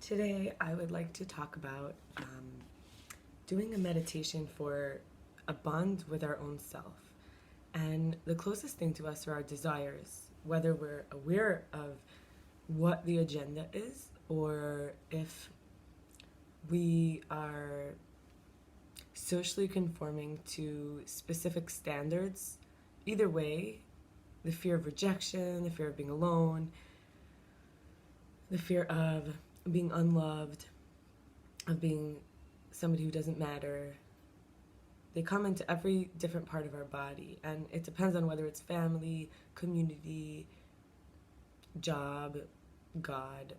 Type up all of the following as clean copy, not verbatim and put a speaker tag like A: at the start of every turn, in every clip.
A: Today, I would like to talk about doing a meditation for a bond with our own self. And the closest thing to us are our desires, whether we're aware of what the agenda is or if we are socially conforming to specific standards. Either way, the fear of rejection, the fear of being alone, the fear of being unloved, of being somebody who doesn't matter, they come into every different part of our body. And it depends on whether it's family, community, job, God,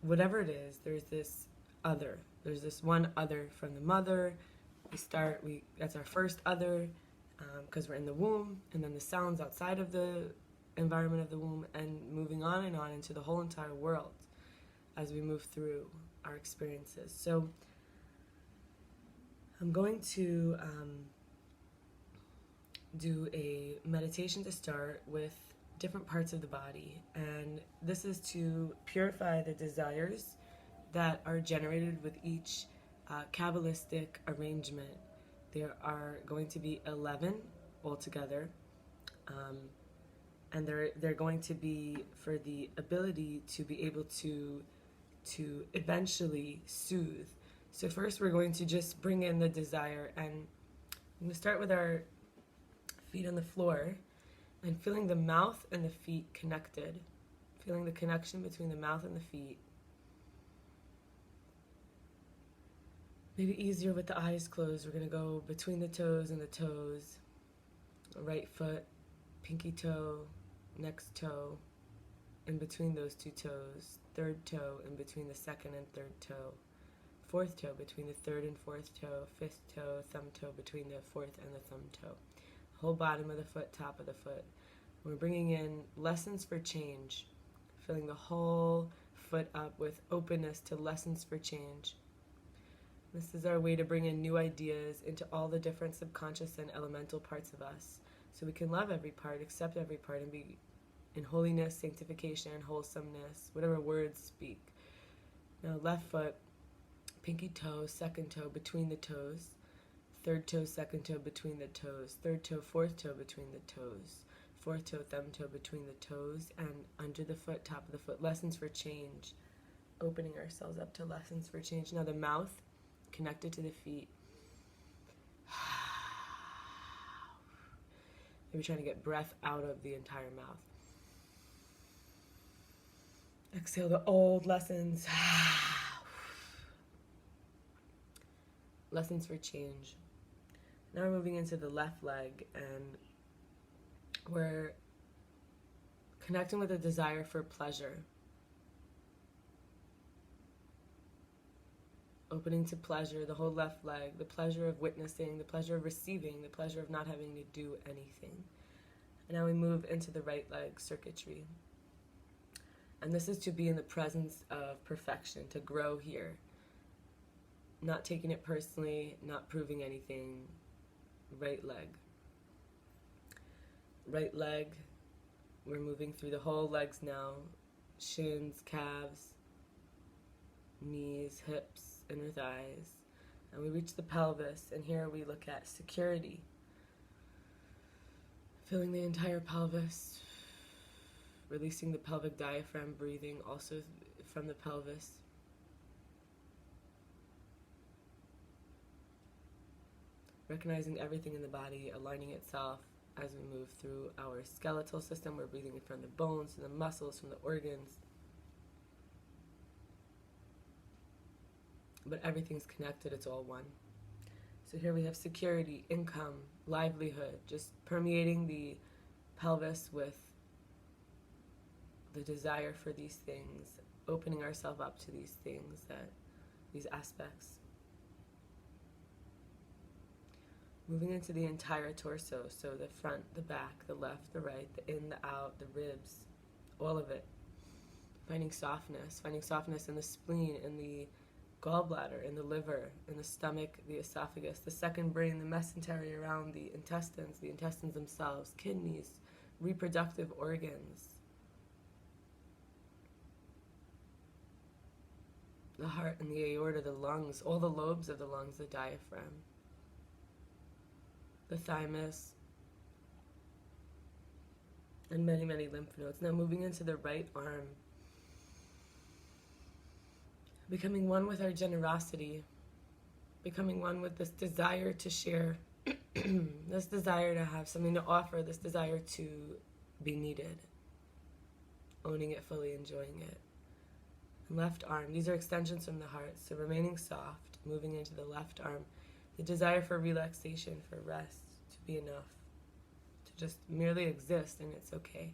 A: whatever it is, there's this other. There's this one other from the mother. That's our first other, because we're in the womb, and then the sounds outside of the environment of the womb, and moving on and on into the whole entire world as we move through our experiences. So I'm going to do a meditation to start with different parts of the body, and this is to purify the desires that are generated with each Kabbalistic arrangement. There are going to be 11 altogether, and they're going to be for the ability to be able to eventually soothe. So first we're going to just bring in the desire, and I'm going to start with our feet on the floor and feeling the mouth and the feet connected, feeling the connection between the mouth and the feet. Maybe easier with the eyes closed. We're going to go between the toes and the toes, right foot, pinky toe, next toe, in between those two toes, third toe in between the second and third toe, fourth toe between the third and fourth toe, fifth toe, thumb toe between the fourth and the thumb toe, whole bottom of the foot, top of the foot. We're bringing in lessons for change, filling the whole foot up with openness to lessons for change. This is our way to bring in new ideas into all the different subconscious and elemental parts of us, so we can love every part, accept every part, and be in holiness, sanctification, wholesomeness, whatever words speak. Now left foot, pinky toe, second toe between the toes, third toe, second toe between the toes, third toe, fourth toe between the toes, fourth toe, thumb toe between the toes, and under the foot, top of the foot. Lessons for change, opening ourselves up to lessons for change. Now the mouth connected to the feet. Maybe trying to get breath out of the entire mouth. Exhale the old lessons. Lessons for change. Now we're moving into the left leg, and we're connecting with a desire for pleasure. Opening to pleasure, the whole left leg, the pleasure of witnessing, the pleasure of receiving, the pleasure of not having to do anything. And now we move into the right leg circuitry. And this is to be in the presence of perfection, to grow here. Not taking it personally, not proving anything. Right leg. Right leg, we're moving through the whole legs now. Shins, calves, knees, hips, inner thighs. And we reach the pelvis, and here we look at security. Filling the entire pelvis. Releasing the pelvic diaphragm, breathing also from the pelvis. Recognizing everything in the body, aligning itself as we move through our skeletal system. We're breathing from the bones, from the muscles, from the organs. But everything's connected, it's all one. So here we have security, income, livelihood, just permeating the pelvis with the desire for these things, opening ourselves up to these things, these aspects. Moving into the entire torso, so the front, the back, the left, the right, the in, the out, the ribs, all of it. Finding softness in the spleen, in the gallbladder, in the liver, in the stomach, the esophagus, the second brain, the mesentery around the intestines themselves, kidneys, reproductive organs. the heart and the aorta, the lungs, all the lobes of the lungs, the diaphragm, the thymus, and many, many lymph nodes. Now moving into the right arm, becoming one with our generosity, becoming one with this desire to share, this desire to have something to offer, this desire to be needed, owning it fully, enjoying it. And left arm, these are extensions from the heart, so remaining soft, moving into the left arm, the desire for relaxation, for rest, to be enough, to just merely exist, and it's okay.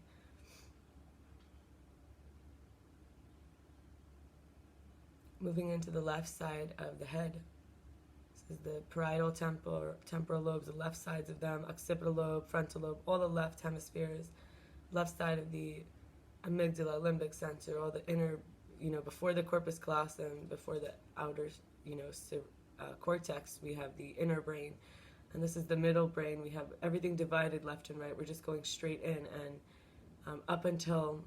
A: Moving into the left side of the head. This is the parietal temporal lobes, the left sides of them, occipital lobe, frontal lobe, all the left hemispheres, left side of the amygdala, limbic center, all the inner, before the corpus callosum, before the outer, cortex, we have the inner brain. And this is the middle brain. We have everything divided left and right. We're just going straight in, and up until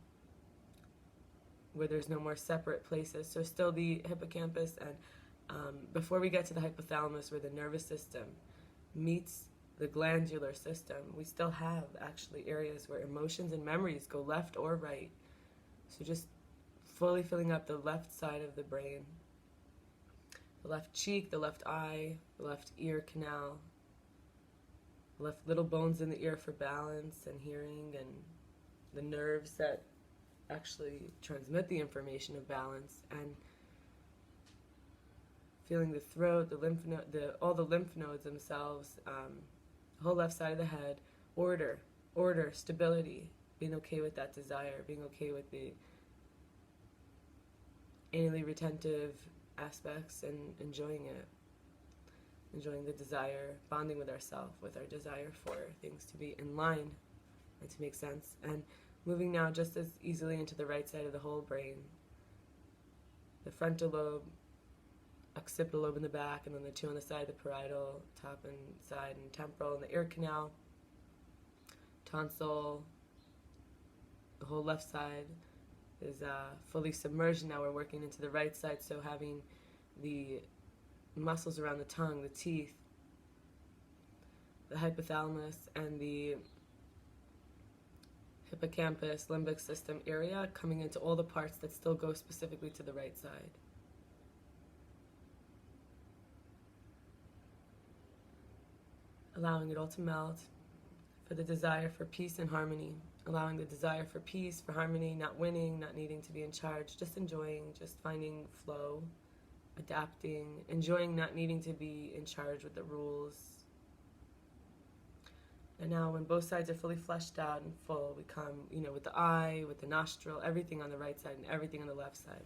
A: where there's no more separate places. So still the hippocampus, and before we get to the hypothalamus, where the nervous system meets the glandular system, we still have actually areas where emotions and memories go left or right. So just fully filling up the left side of the brain, the left cheek, the left eye, the left ear canal, the left little bones in the ear for balance and hearing, and the nerves that actually transmit the information of balance, and feeling the throat, the lymph node, all the lymph nodes themselves, the whole left side of the head, order, stability, being okay with that desire, being okay with the anally retentive aspects, and enjoying it, enjoying the desire, bonding with ourselves, with our desire for things to be in line and to make sense. And moving now just as easily into the right side of the whole brain, the frontal lobe, occipital lobe in the back, and then the two on the side, the parietal, top and side, and temporal, and the ear canal, tonsil, the whole left side is fully submerged. Now we're working into the right side, so having the muscles around the tongue, the teeth, the hypothalamus, and the hippocampus, limbic system area coming into all the parts that still go specifically to the right side. Allowing it all to melt, for the desire for peace and harmony. Allowing the desire for peace, for harmony, not winning, not needing to be in charge, just enjoying, just finding flow, adapting, enjoying not needing to be in charge with the rules. And now when both sides are fully fleshed out and full, we come, with the eye, with the nostril, everything on the right side and everything on the left side.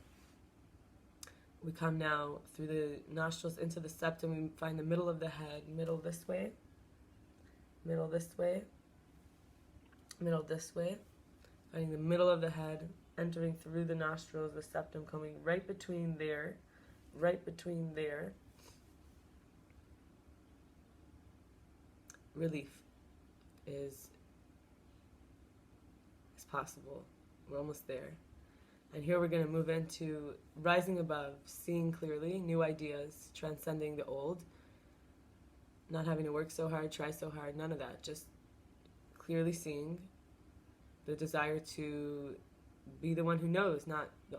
A: We come now through the nostrils into the septum. We find the middle of the head, middle this way, middle this way, middle this way. Finding the middle of the head, entering through the nostrils, the septum coming right between there, Relief is possible. We're almost there. And here we're going to move into rising above, seeing clearly, new ideas, transcending the old, not having to work so hard, try so hard, none of that. Just clearly seeing the desire to be the one who knows, not the